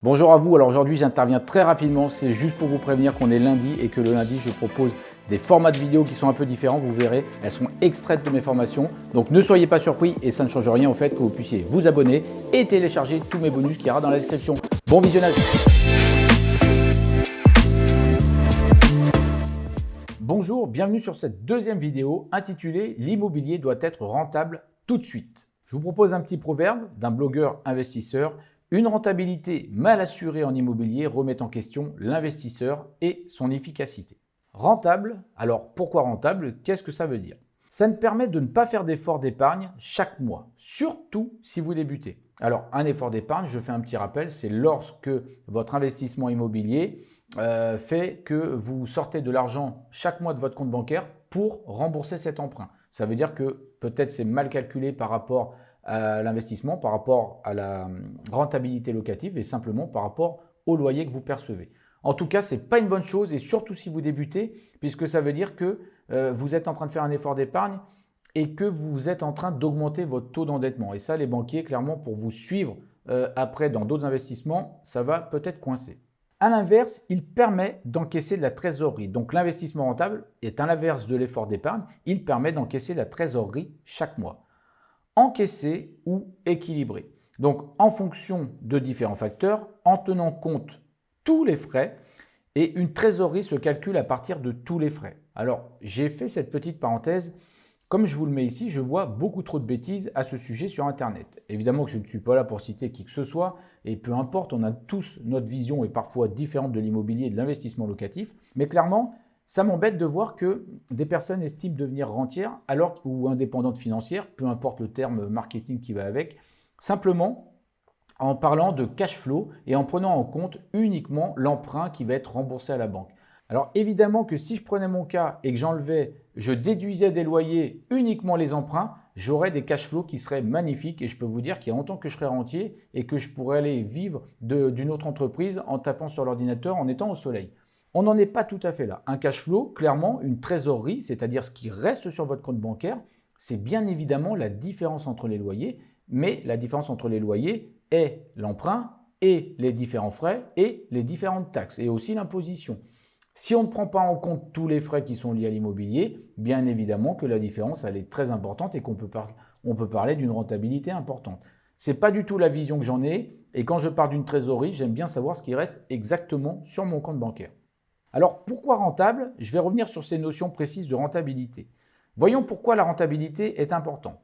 Bonjour à vous, alors aujourd'hui j'interviens très rapidement, c'est juste pour vous prévenir qu'on est lundi et que le lundi je propose des formats de vidéos qui sont un peu différents, vous verrez, elles sont extraites de mes formations, donc ne soyez pas surpris et ça ne change rien au fait que vous puissiez vous abonner et télécharger tous mes bonus qu'il y aura dans la description. Bon visionnage. Bonjour, bienvenue sur cette deuxième vidéo intitulée « L'immobilier doit être rentable tout de suite ». Je vous propose un petit proverbe d'un blogueur investisseur. Une rentabilité mal assurée en immobilier remet en question l'investisseur et son efficacité. Rentable, alors pourquoi rentable? Qu'est-ce que ça veut dire? Ça nous permet de ne pas faire d'effort d'épargne chaque mois, surtout si vous débutez. Alors un effort d'épargne, je fais un petit rappel, c'est lorsque votre investissement immobilier fait que vous sortez de l'argent chaque mois de votre compte bancaire pour rembourser cet emprunt. Ça veut dire que peut-être c'est mal calculé par rapport à l'investissement, par rapport à la rentabilité locative et simplement par rapport au loyer que vous percevez. En tout cas, ce n'est pas une bonne chose et surtout si vous débutez, puisque ça veut dire que vous êtes en train de faire un effort d'épargne et que vous êtes en train d'augmenter votre taux d'endettement. Et ça, les banquiers, clairement, pour vous suivre après dans d'autres investissements, ça va peut-être coincer. À l'inverse, il permet d'encaisser de la trésorerie. Donc l'investissement rentable est à l'inverse de l'effort d'épargne, il permet d'encaisser de la trésorerie chaque mois. Encaissé ou équilibré. Donc en fonction de différents facteurs, en tenant compte tous les frais, et une trésorerie se calcule à partir de tous les frais. Alors j'ai fait cette petite parenthèse, comme je vous le mets ici, je vois beaucoup trop de bêtises à ce sujet sur Internet. Évidemment que je ne suis pas là pour citer qui que ce soit, et peu importe, on a tous notre vision et parfois différente de l'immobilier et de l'investissement locatif, mais clairement, ça m'embête de voir que des personnes estiment devenir rentières alors ou indépendantes financières, peu importe le terme marketing qui va avec, simplement en parlant de cash flow et en prenant en compte uniquement l'emprunt qui va être remboursé à la banque. Alors évidemment que si je prenais mon cas et que je déduisais des loyers uniquement les emprunts, j'aurais des cash flows qui seraient magnifiques et je peux vous dire qu'il y a longtemps que je serais rentier et que je pourrais aller vivre d'une autre entreprise en tapant sur l'ordinateur en étant au soleil. On n'en est pas tout à fait là. Un cash flow, clairement, une trésorerie, c'est-à-dire ce qui reste sur votre compte bancaire, c'est bien évidemment la différence entre les loyers, mais la différence entre les loyers est l'emprunt et les différents frais et les différentes taxes et aussi l'imposition. Si on ne prend pas en compte tous les frais qui sont liés à l'immobilier, bien évidemment que la différence elle est très importante et qu'on peut parler d'une rentabilité importante. Ce n'est pas du tout la vision que j'en ai et quand je parle d'une trésorerie, j'aime bien savoir ce qui reste exactement sur mon compte bancaire. Alors pourquoi rentable? Je vais revenir sur ces notions précises de rentabilité. Voyons pourquoi la rentabilité est importante.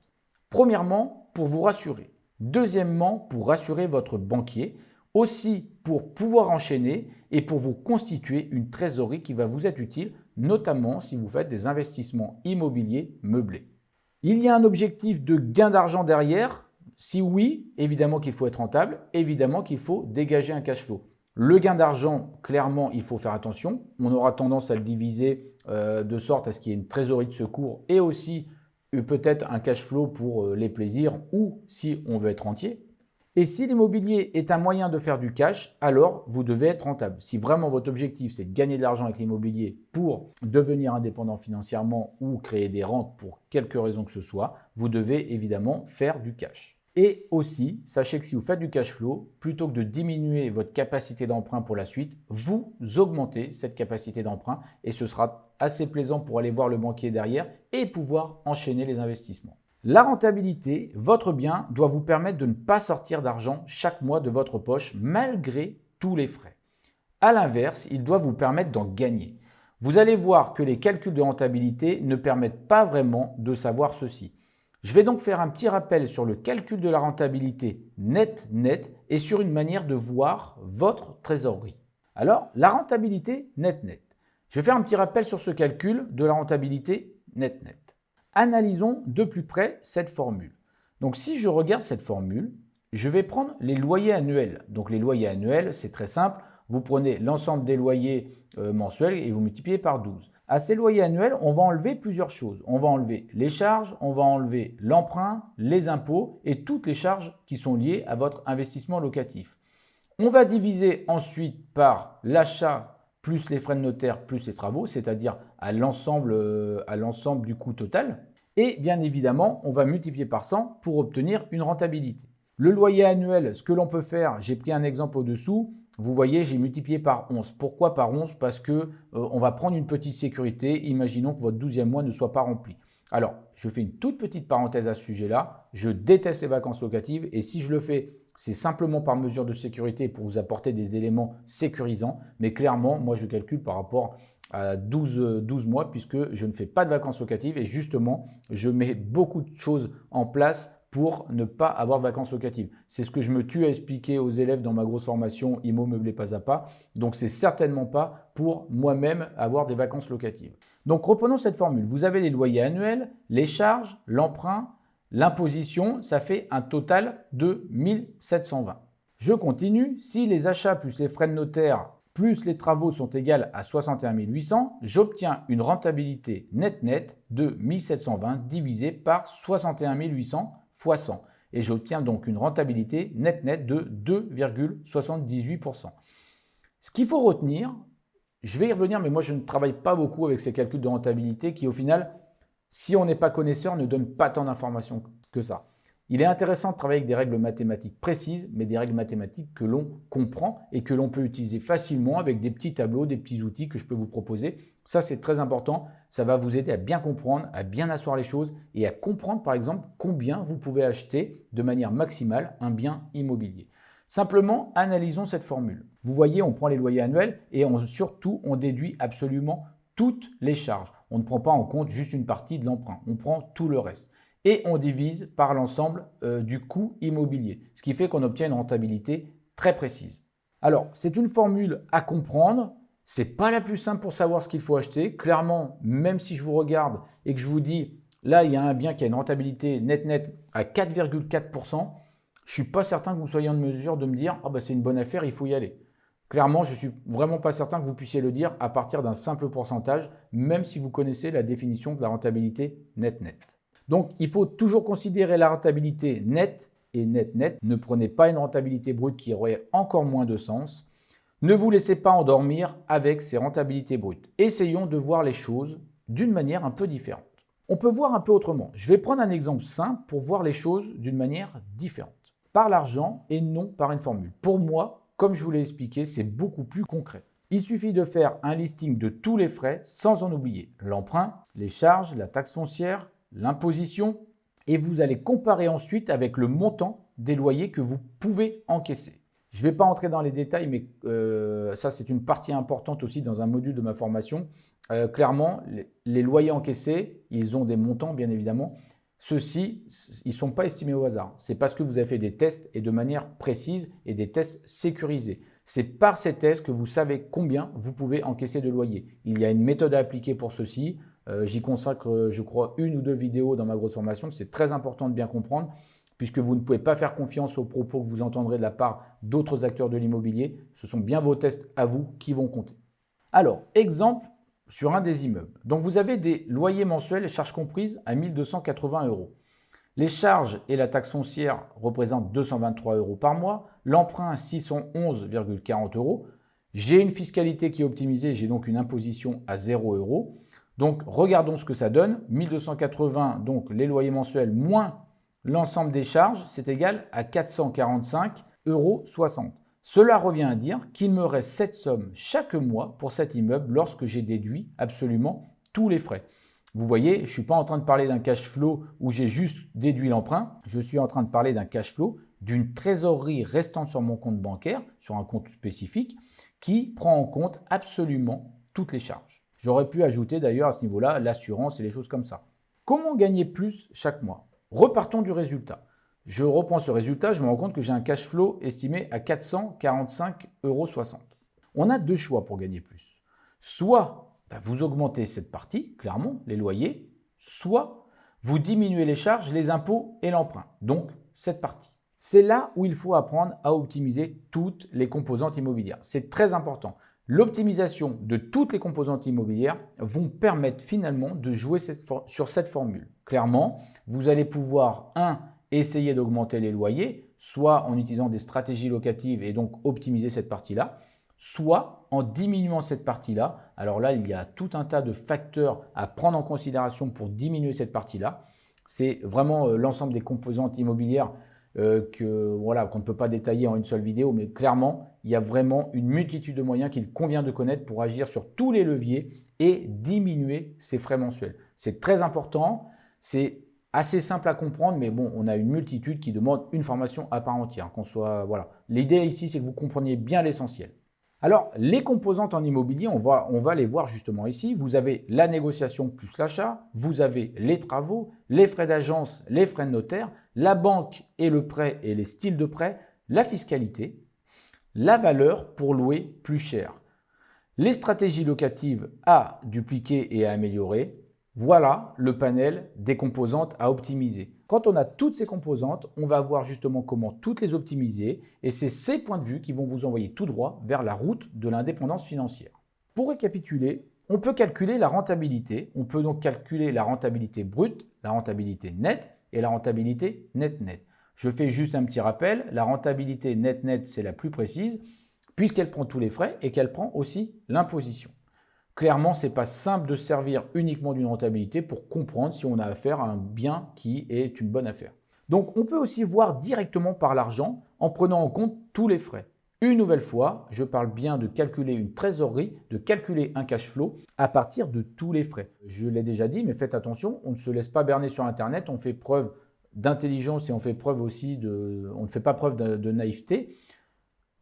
Premièrement, pour vous rassurer. Deuxièmement, pour rassurer votre banquier. Aussi pour pouvoir enchaîner et pour vous constituer une trésorerie qui va vous être utile, notamment si vous faites des investissements immobiliers meublés. Il y a un objectif de gain d'argent derrière. Si oui, évidemment qu'il faut être rentable, évidemment qu'il faut dégager un cash flow. Le gain d'argent, clairement, il faut faire attention. On aura tendance à le diviser de sorte à ce qu'il y ait une trésorerie de secours et aussi peut-être un cash flow pour les plaisirs ou si on veut être rentier. Et si l'immobilier est un moyen de faire du cash, alors vous devez être rentable. Si vraiment votre objectif, c'est de gagner de l'argent avec l'immobilier pour devenir indépendant financièrement ou créer des rentes pour quelque raison que ce soit, vous devez évidemment faire du cash. Et aussi, sachez que si vous faites du cash flow, plutôt que de diminuer votre capacité d'emprunt pour la suite, vous augmentez cette capacité d'emprunt et ce sera assez plaisant pour aller voir le banquier derrière et pouvoir enchaîner les investissements. La rentabilité, votre bien, doit vous permettre de ne pas sortir d'argent chaque mois de votre poche malgré tous les frais. A l'inverse, il doit vous permettre d'en gagner. Vous allez voir que les calculs de rentabilité ne permettent pas vraiment de savoir ceci. Je vais donc faire un petit rappel sur le calcul de la rentabilité net et sur une manière de voir votre trésorerie. Alors, la rentabilité net. Je vais faire un petit rappel sur ce calcul de la rentabilité net. Analysons de plus près cette formule. Donc si je regarde cette formule, je vais prendre les loyers annuels. Donc les loyers annuels, c'est très simple. Vous prenez l'ensemble des loyers mensuels et vous multipliez par 12. À ces loyers annuels, on va enlever plusieurs choses. On va enlever les charges, on va enlever l'emprunt, les impôts et toutes les charges qui sont liées à votre investissement locatif. On va diviser ensuite par l'achat plus les frais de notaire plus les travaux, c'est-à-dire à l'ensemble du coût total. Et bien évidemment, on va multiplier par 100 pour obtenir une rentabilité. Le loyer annuel, ce que l'on peut faire, j'ai pris un exemple au-dessous. Vous voyez, j'ai multiplié par 11. Pourquoi par 11? Parce que on va prendre une petite sécurité. Imaginons que votre 12e mois ne soit pas rempli. Alors, je fais une toute petite parenthèse à ce sujet-là. Je déteste les vacances locatives et si je le fais, c'est simplement par mesure de sécurité pour vous apporter des éléments sécurisants. Mais clairement, moi, je calcule par rapport à 12 mois puisque je ne fais pas de vacances locatives et justement, je mets beaucoup de choses en place pour ne pas avoir de vacances locatives. C'est ce que je me tue à expliquer aux élèves dans ma grosse formation IMO Meublé Pas à Pas. Donc, c'est certainement pas pour moi-même avoir des vacances locatives. Donc, reprenons cette formule. Vous avez les loyers annuels, les charges, l'emprunt, l'imposition. Ça fait un total de 1720. Je continue. Si les achats plus les frais de notaire plus les travaux sont égales à 61 800, j'obtiens une rentabilité net de 1720 divisé par 61 800 fois 100. Et j'obtiens donc une rentabilité net de 2,78%. Ce qu'il faut retenir, je vais y revenir, mais moi je ne travaille pas beaucoup avec ces calculs de rentabilité qui au final, si on n'est pas connaisseur, ne donnent pas tant d'informations que ça. Il est intéressant de travailler avec des règles mathématiques précises, mais des règles mathématiques que l'on comprend et que l'on peut utiliser facilement avec des petits tableaux, des petits outils que je peux vous proposer. Ça, c'est très important. Ça va vous aider à bien comprendre, à bien asseoir les choses et à comprendre, par exemple, combien vous pouvez acheter de manière maximale un bien immobilier. Simplement, analysons cette formule. Vous voyez, on prend les loyers annuels et surtout, on déduit absolument toutes les charges. On ne prend pas en compte juste une partie de l'emprunt. On prend tout le reste. Et on divise par l'ensemble du coût immobilier, ce qui fait qu'on obtient une rentabilité très précise. Alors, c'est une formule à comprendre, ce n'est pas la plus simple pour savoir ce qu'il faut acheter. Clairement, même si je vous regarde et que je vous dis, là, il y a un bien qui a une rentabilité net à 4,4%, je ne suis pas certain que vous soyez en mesure de me dire, ah ben, c'est une bonne affaire, il faut y aller. Clairement, je ne suis vraiment pas certain que vous puissiez le dire à partir d'un simple pourcentage, même si vous connaissez la définition de la rentabilité net. Donc, il faut toujours considérer la rentabilité nette et net. Ne prenez pas une rentabilité brute qui aurait encore moins de sens. Ne vous laissez pas endormir avec ces rentabilités brutes. Essayons de voir les choses d'une manière un peu différente. On peut voir un peu autrement. Je vais prendre un exemple simple pour voir les choses d'une manière différente. Par l'argent et non par une formule. Pour moi, comme je vous l'ai expliqué, c'est beaucoup plus concret. Il suffit de faire un listing de tous les frais sans en oublier l'emprunt, les charges, la taxe foncière, l'imposition et vous allez comparer ensuite avec le montant des loyers que vous pouvez encaisser. Je ne vais pas entrer dans les détails, mais ça c'est une partie importante aussi dans un module de ma formation. Clairement, les loyers encaissés, ils ont des montants bien évidemment. Ceux-ci, ils ne sont pas estimés au hasard. C'est parce que vous avez fait des tests et de manière précise et des tests sécurisés. C'est par ces tests que vous savez combien vous pouvez encaisser de loyer. Il y a une méthode à appliquer pour ceci. J'y consacre, je crois, 1 ou 2 vidéos dans ma grosse formation. C'est très important de bien comprendre puisque vous ne pouvez pas faire confiance aux propos que vous entendrez de la part d'autres acteurs de l'immobilier. Ce sont bien vos tests à vous qui vont compter. Alors, exemple sur un des immeubles. Donc, vous avez des loyers mensuels et charges comprises à 1 280 €. Les charges et la taxe foncière représentent 223 € par mois. L'emprunt, 611,40 €. J'ai une fiscalité qui est optimisée, j'ai donc une imposition à 0 €. Donc, regardons ce que ça donne. 1280, donc les loyers mensuels moins l'ensemble des charges, c'est égal à 445,60 €. Cela revient à dire qu'il me reste cette somme chaque mois pour cet immeuble lorsque j'ai déduit absolument tous les frais. Vous voyez, je ne suis pas en train de parler d'un cash flow où j'ai juste déduit l'emprunt. Je suis en train de parler d'un cash flow, d'une trésorerie restante sur mon compte bancaire, sur un compte spécifique, qui prend en compte absolument toutes les charges. J'aurais pu ajouter d'ailleurs à ce niveau-là l'assurance et les choses comme ça. Comment gagner plus chaque mois? Repartons du résultat. Je reprends ce résultat, je me rends compte que j'ai un cash flow estimé à 445,60 €. On a deux choix pour gagner plus. Soit vous augmentez cette partie, clairement, les loyers, soit vous diminuez les charges, les impôts et l'emprunt, donc cette partie. C'est là où il faut apprendre à optimiser toutes les composantes immobilières. C'est très important. L'optimisation de toutes les composantes immobilières vont permettre finalement de jouer sur cette formule. Clairement, vous allez pouvoir, essayer d'augmenter les loyers, soit en utilisant des stratégies locatives et donc optimiser cette partie-là, soit en diminuant cette partie-là. Alors là, il y a tout un tas de facteurs à prendre en considération pour diminuer cette partie-là. C'est vraiment l'ensemble des composantes immobilières. voilà, qu'on ne peut pas détailler en une seule vidéo, mais clairement, il y a vraiment une multitude de moyens qu'il convient de connaître pour agir sur tous les leviers et diminuer ses frais mensuels. C'est très important, c'est assez simple à comprendre, mais bon, on a une multitude qui demande une formation à part entière. Voilà. L'idée ici, c'est que vous compreniez bien l'essentiel. Alors, les composantes en immobilier, on va les voir justement ici. Vous avez la négociation plus l'achat, vous avez les travaux, les frais d'agence, les frais de notaire, la banque et le prêt et les styles de prêt, la fiscalité, la valeur pour louer plus cher, les stratégies locatives à dupliquer et à améliorer. Voilà le panel des composantes à optimiser. Quand on a toutes ces composantes, on va voir justement comment toutes les optimiser et c'est ces points de vue qui vont vous envoyer tout droit vers la route de l'indépendance financière. Pour récapituler, on peut calculer la rentabilité. On peut donc calculer la rentabilité brute, la rentabilité nette et la rentabilité net-net. Je fais juste un petit rappel, la rentabilité net-net, c'est la plus précise puisqu'elle prend tous les frais et qu'elle prend aussi l'imposition. Clairement, ce n'est pas simple de servir uniquement d'une rentabilité pour comprendre si on a affaire à un bien qui est une bonne affaire. Donc, on peut aussi voir directement par l'argent en prenant en compte tous les frais. Une nouvelle fois, je parle bien de calculer une trésorerie, de calculer un cash flow à partir de tous les frais. Je l'ai déjà dit, mais faites attention, on ne se laisse pas berner sur Internet, on fait preuve d'intelligence et on fait preuve aussi on ne fait pas preuve de naïveté.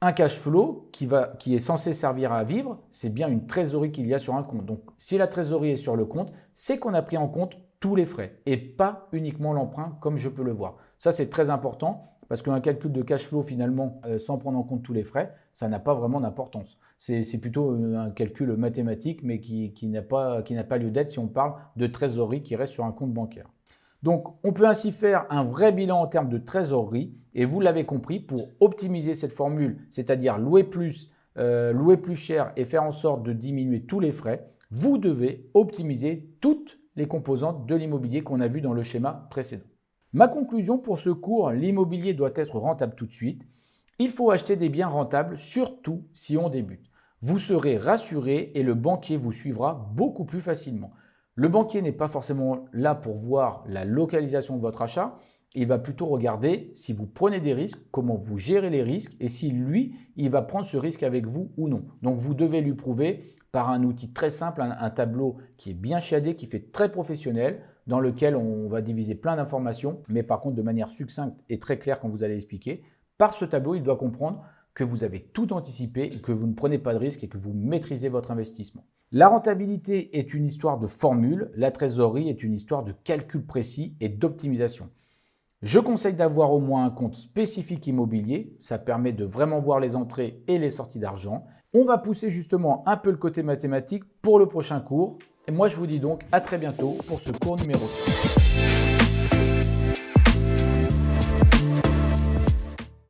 Un cash flow qui est censé servir à vivre, c'est bien une trésorerie qu'il y a sur un compte. Donc, si la trésorerie est sur le compte, c'est qu'on a pris en compte tous les frais et pas uniquement l'emprunt comme je peux le voir. Ça, c'est très important parce qu'un calcul de cash flow finalement sans prendre en compte tous les frais, ça n'a pas vraiment d'importance. C'est plutôt un calcul mathématique mais qui n'a pas lieu d'être si on parle de trésorerie qui reste sur un compte bancaire. Donc, on peut ainsi faire un vrai bilan en termes de trésorerie et vous l'avez compris, pour optimiser cette formule, c'est-à-dire louer plus cher et faire en sorte de diminuer tous les frais, vous devez optimiser toutes les composantes de l'immobilier qu'on a vu dans le schéma précédent. Ma conclusion pour ce cours, l'immobilier doit être rentable tout de suite. Il faut acheter des biens rentables, surtout si on débute. Vous serez rassuré et le banquier vous suivra beaucoup plus facilement. Le banquier n'est pas forcément là pour voir la localisation de votre achat. Il va plutôt regarder si vous prenez des risques, comment vous gérez les risques et si lui, il va prendre ce risque avec vous ou non. Donc, vous devez lui prouver par un outil très simple, un tableau qui est bien shadé, qui fait très professionnel, dans lequel on va diviser plein d'informations, mais par contre de manière succincte et très claire quand vous allez expliquer. Par ce tableau, il doit comprendre que vous avez tout anticipé, que vous ne prenez pas de risque et que vous maîtrisez votre investissement. La rentabilité est une histoire de formule, la trésorerie est une histoire de calcul précis et d'optimisation. Je conseille d'avoir au moins un compte spécifique immobilier, ça permet de vraiment voir les entrées et les sorties d'argent. On va pousser justement un peu le côté mathématique pour le prochain cours. Et moi je vous dis donc à très bientôt pour ce cours numéro 3.